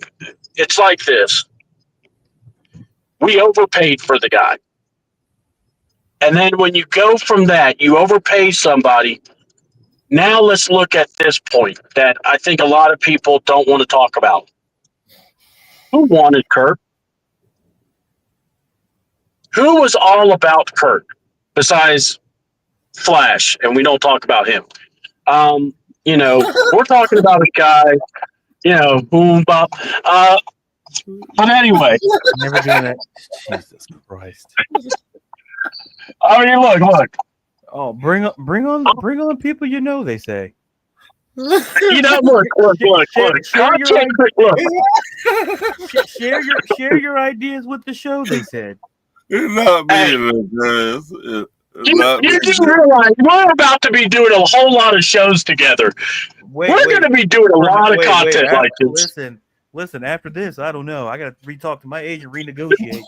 it's like this. We overpaid for the guy. And then when you go from that, you overpay somebody. Now let's look at this point that I think a lot of people don't want to talk about. Who wanted Kirk? Who was all about Kirk besides Flash? And we don't talk about him. We're talking about a guy, boom, bop. But anyway, Never doing that. Jesus Christ. I mean, look. Oh, bring on people you know. They say. You know, look. Share your Look. share your ideas with the show. They said. It's not me, Hey, man. you do realize we're about to be doing a whole lot of shows together. We're going to be doing a lot of content like this. Listen. After this, I don't know. I got to re-talk to my agent, renegotiate.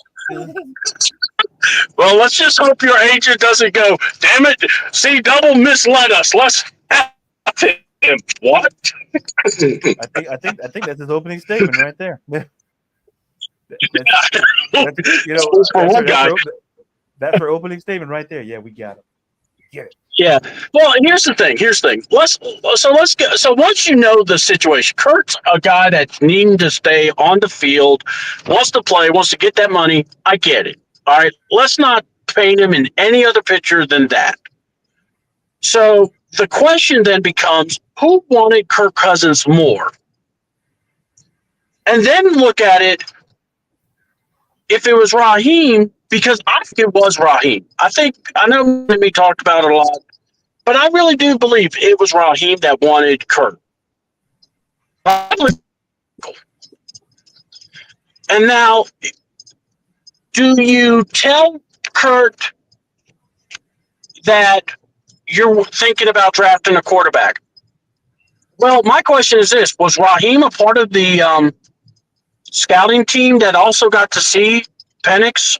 Well, let's just hope your agent doesn't go, damn it, CW misled us. Let's have him. What? I think that's his opening statement right there. That's her opening statement right there. Yeah, we got it. Get it. Yeah. Well, here's the thing. So once you know the situation, Kurt's a guy that's needing to stay on the field, wants to play, wants to get that money. I get it. All right. Let's not paint him in any other picture than that. So the question then becomes, who wanted Kirk Cousins more? And then look at it. If it was Raheem, because I think it was Raheem. I know we talked about it a lot, but I really do believe it was Raheem that wanted Kirk. And now, do you tell Kurt that you're thinking about drafting a quarterback? Well, my question is this. Was Raheem a part of the scouting team that also got to see Penix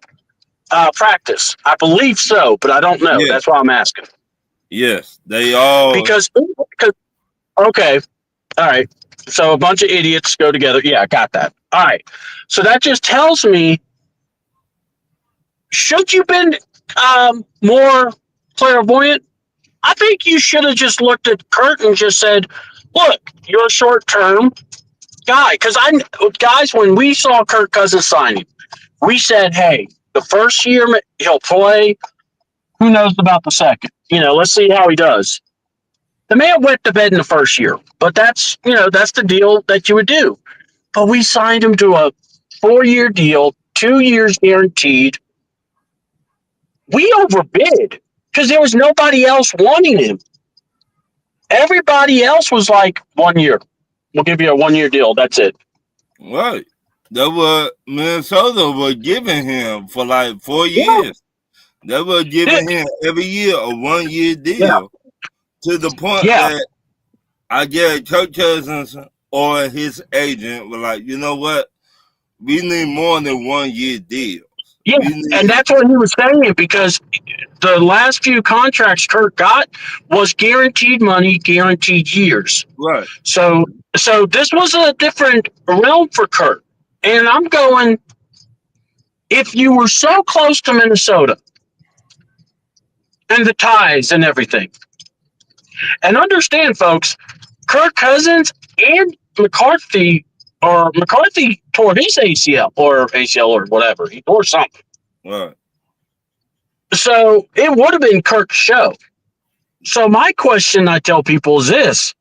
practice? I believe so, but I don't know. Yes. That's why I'm asking. Yes, they all. Because okay, all right. So a bunch of idiots go together. Yeah, I got that. All right. So that just tells me, should you been more clairvoyant? I think you should have just looked at Kurt and just said, "Look, you're a short-term guy." Because guys, when we saw Kirk Cousins signing, we said, "Hey, the first year he'll play. Who knows about the second? Let's see how he does." The man went to bed in the first year, but that's the deal that you would do. But we signed him to a 4-year deal, 2 years guaranteed. We overbid because there was nobody else wanting him. Everybody else was like, 1 year. We'll give you a 1-year deal. That's it. Right. That was Minnesota was giving him for like 4 years. They were giving him every year a 1-year deal to the point that I guess Kirk Cousins or his agent were like, you know what? We need more than 1-year deals. Yeah, and that's what he was saying, because the last few contracts Kirk got was guaranteed money, guaranteed years. Right. So this was a different realm for Kirk. And I'm going, if you were so close to Minnesota and the ties and everything, and understand, folks, Kirk Cousins and McCarthy tore his ACL or whatever. He tore something. Right. So it would have been Kirk's show. So my question I tell people is this.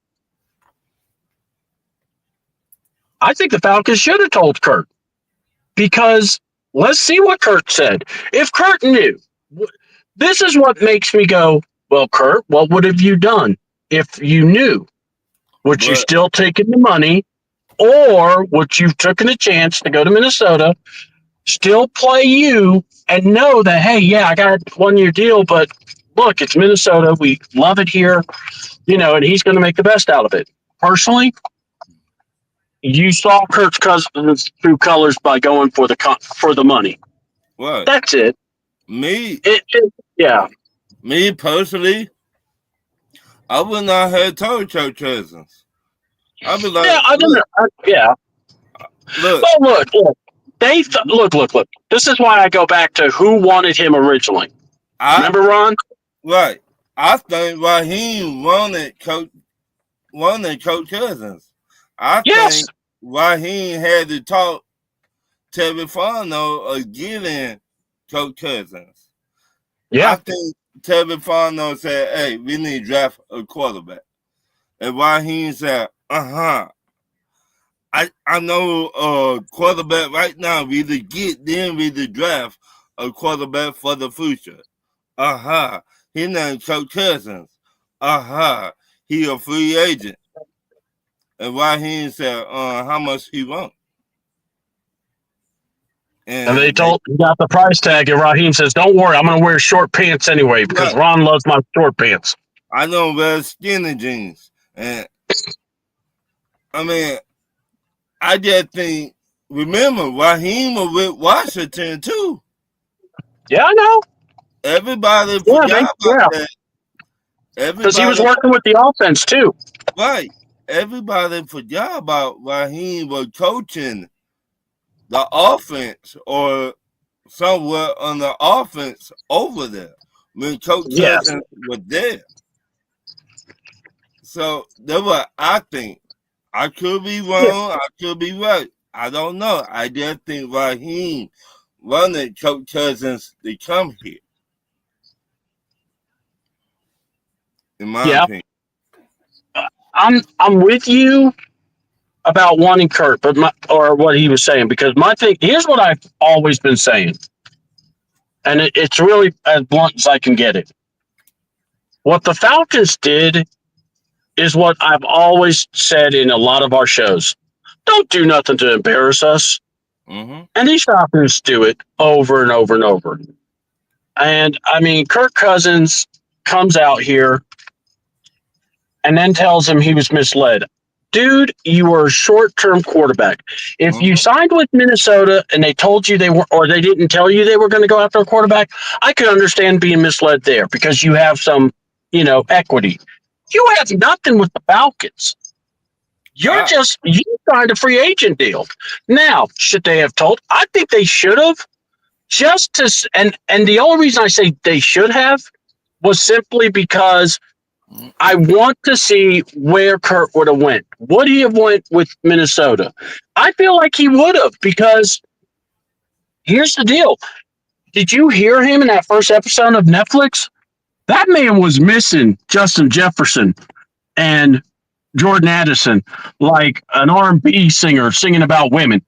I think the Falcons should have told Kirk, because let's see what Kirk said. If Kirk knew, this is what makes me go, well, Kirk, what would have you done if you knew? Would you still taken the money, or would you taken a chance to go to Minnesota, still play you, and know that, hey, yeah, I got a 1-year deal, but look, it's Minnesota. We love it here, and he's going to make the best out of it. Personally, you saw Kirk Cousins through colors by going for the money. Right. That's it. Me personally, I would not have told Kirk Cousins. I'd be like, Look. Look. This is why I go back to who wanted him originally. Remember, Ron? Right. I think Raheem wanted Coach Cousins. I think Raheem had to talk Terry Fano of getting Coach Cousins. Yeah. I think Terry Fano said, hey, we need to draft a quarterback. And Raheem said, I I know quarterback right now. We either get then we either draft a quarterback for the future. He named Kirk Cousins. He a free agent. And Raheem said, how much he want? And he got the price tag, and Raheem says, "Don't worry, I'm going to wear short pants anyway because Ron loves my short pants." I don't wear skinny jeans, and I mean, I just think. Remember, Raheem was with Washington too. Yeah, I know. Everybody forgot about that. Because he was working with the offense too. Right. Everybody forgot about Raheem was coaching the offense or somewhere on the offense over there when Coach Cousins was there. So that's what I think. I could be wrong. I could be right. I don't know. I just think Raheem wanted Coach Cousins to come here. In my opinion. I'm with you about wanting Kurt, but or what he was saying, because my thing, here's what I've always been saying, and it's really as blunt as I can get it. What the Falcons did is what I've always said in a lot of our shows. Don't do nothing to embarrass us. Mm-hmm. And these Falcons do it over and over and over. And, I mean, Kirk Cousins comes out here and then tells him he was misled. Dude, you were a short-term quarterback. If you signed with Minnesota and they told you they were, or they didn't tell you they were going to go after a quarterback, I could understand being misled there because you have some, equity. You have nothing with the Falcons. You signed a free agent deal. Now, should they have told? I think they should have. And the only reason I say they should have was simply because I want to see where Kurt would have went. Would he have went with Minnesota? I feel like he would have, because here's the deal. Did you hear him in that first episode of Netflix? That man was missing Justin Jefferson and Jordan Addison like an R&B singer singing about women.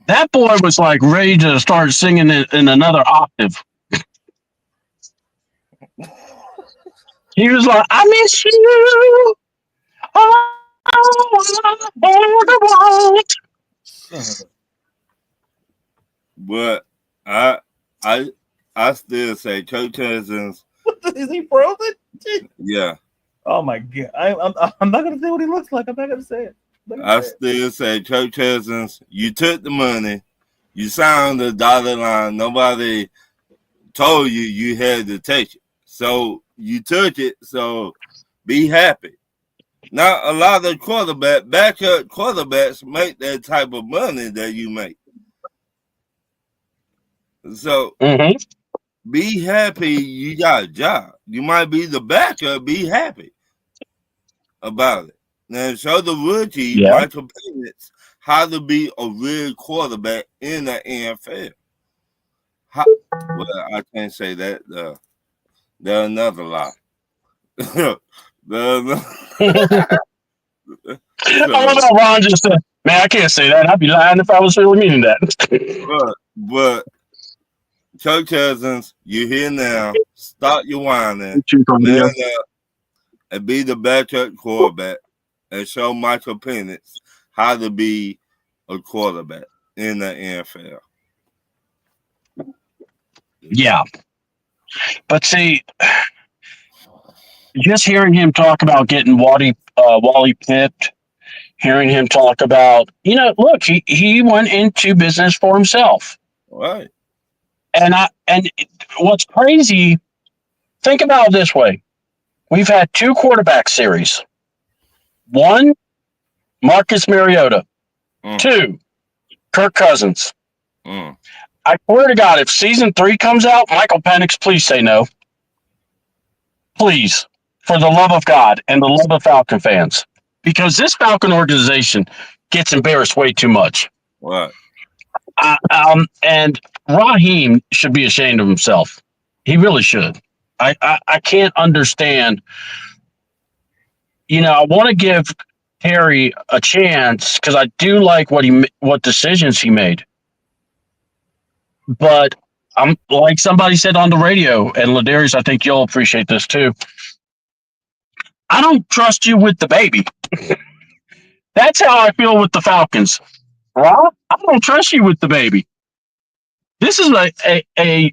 That boy was like ready to start singing in another octave. He was like, I miss you. But I still say Kirk Cousins. Is he frozen? Yeah. Oh my God! I'm not gonna say what he looks like. I'm not gonna say it. I still say Kirk Cousins. You took the money. You signed the dotted line. Nobody told you had to take it. So you took it. So be happy. Not a lot of backup quarterbacks make that type of money that you make. So be happy you got a job. You might be the backup. Be happy about it. Now show the rookie Michael Penix how to be a real quarterback in the NFL. Well, I can't say that. There's another lie. I love how Ron just said, "Man, I can't say that. I'd be lying if I was really meaning that." but Kirk Cousins, you're here now. Stop your whining. And be the backup quarterback and show Michael Penix how to be a quarterback in the NFL. Yeah. But see, just hearing him talk about getting Wally pipped, hearing him talk about, look, he went into business for himself. Right. And what's crazy, think about it this way. We've had 2 quarterback series. 1, Marcus Mariota. 2, Kirk Cousins. I swear to God, if season 3 comes out, Michael Penix, please say no. Please, for the love of God and the love of Falcon fans. Because this Falcon organization gets embarrassed way too much. Right. And Raheem should be ashamed of himself. He really should. I can't understand. I want to give Harry a chance because I do like what decisions he made. But I'm like somebody said on the radio, and Ladarius, I think you'll appreciate this too. I don't trust you with the baby. That's how I feel with the Falcons. Rob, I don't trust you with the baby. This is a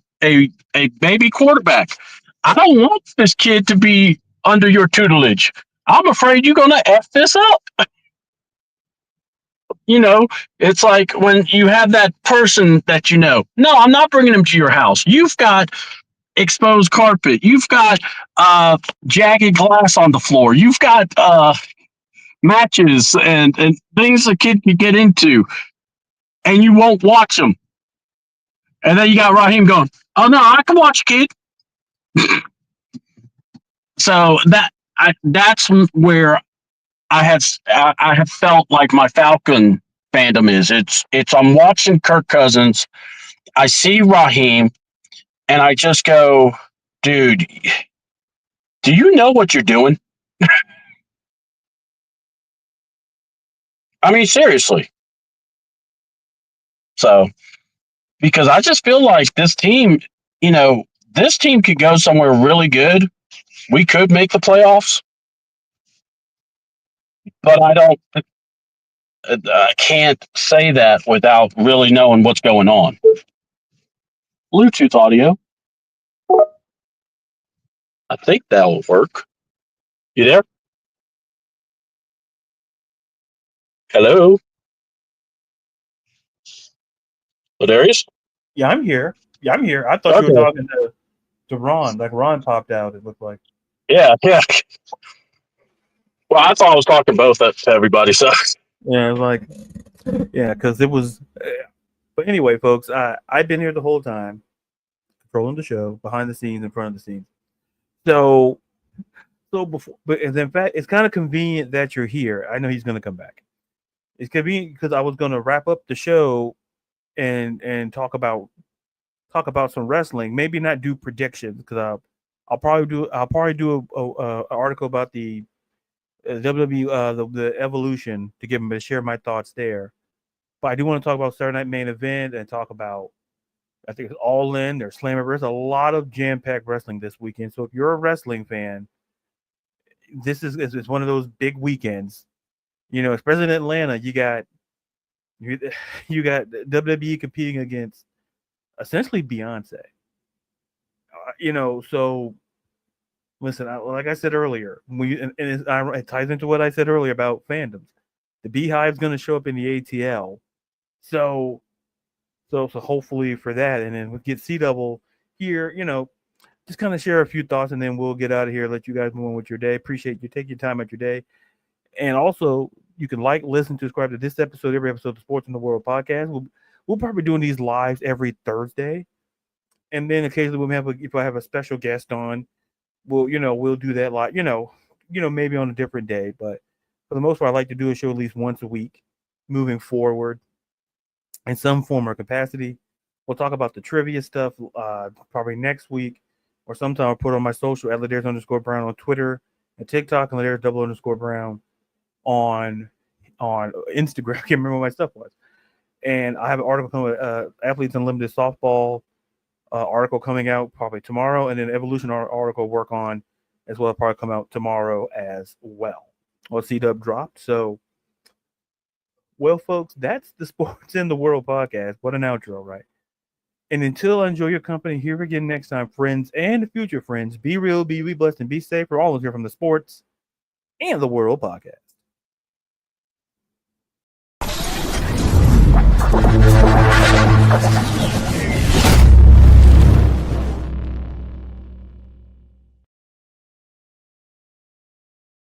baby quarterback. I don't want this kid to be under your tutelage. I'm afraid you're gonna F this up. You know, it's like when you have that person that you know. No, I'm not bringing him to your house. You've got exposed carpet. You've got jagged glass on the floor. You've got matches and things a kid can get into, and you won't watch them. And then you got Raheem going, "Oh no, I can watch a kid." So that's where I have felt like my Falcon fandom is. It's I'm watching Kirk Cousins. I see Raheem, and I just go, dude, do you know what you're doing? I mean, seriously. So, because I just feel like this team, this team could go somewhere really good. We could make the playoffs, but I can't say that without really knowing what's going on. Bluetooth audio. I think that'll work. You there? Hello? Darius? Yeah, I'm here. I thought you were talking to Ron. Like Ron popped out, it looked like. Yeah. Well, I thought I was talking both to everybody, so. Yeah, because it was. But anyway, folks, I've been here the whole time, controlling the show, behind the scenes, in front of the scenes. So before, but in fact, it's kind of convenient that you're here. I know he's going to come back. It's convenient because I was going to wrap up the show and talk about some wrestling. Maybe not do predictions because I'll probably do a article about the WWE the Evolution to share my thoughts there. But I do want to talk about Saturday Night Main Event and talk about, I think it's All In, there's Slammiversary. There's a lot of jam-packed wrestling this weekend. So if you're a wrestling fan, this is one of those big weekends. Especially in Atlanta, you got WWE competing against essentially Beyonce. So listen, like I said earlier, it ties into what I said earlier about fandoms. The Beehive's going to show up in the ATL. So hopefully for that, and then we'll get C-Double here, just kind of share a few thoughts, and then we'll get out of here, let you guys move on with your day. Appreciate you taking your time out your day. And also, you can listen, subscribe to this episode, every episode of the Sports in the World podcast. We'll probably be doing these lives every Thursday. And then occasionally if I have a special guest on, we'll do that live, maybe on a different day. But for the most part, I like to do a show at least once a week moving forward in some form or capacity. We'll talk about the trivia stuff probably next week, or sometime I'll put on my social at Ladarius_Brown on Twitter and TikTok, and Ladarius_Brown on Instagram. I can't remember what my stuff was. And I have an article coming with Athletes Unlimited softball article coming out probably tomorrow, and then Evolution article work on as well, probably come out tomorrow as well. Well, CW dropped. So, well, folks, that's the Sports in the World podcast. What an outro, right? And until I enjoy your company, here again next time, friends and future friends, be real, be blessed, and be safe. For all of you from the Sports and the World podcast.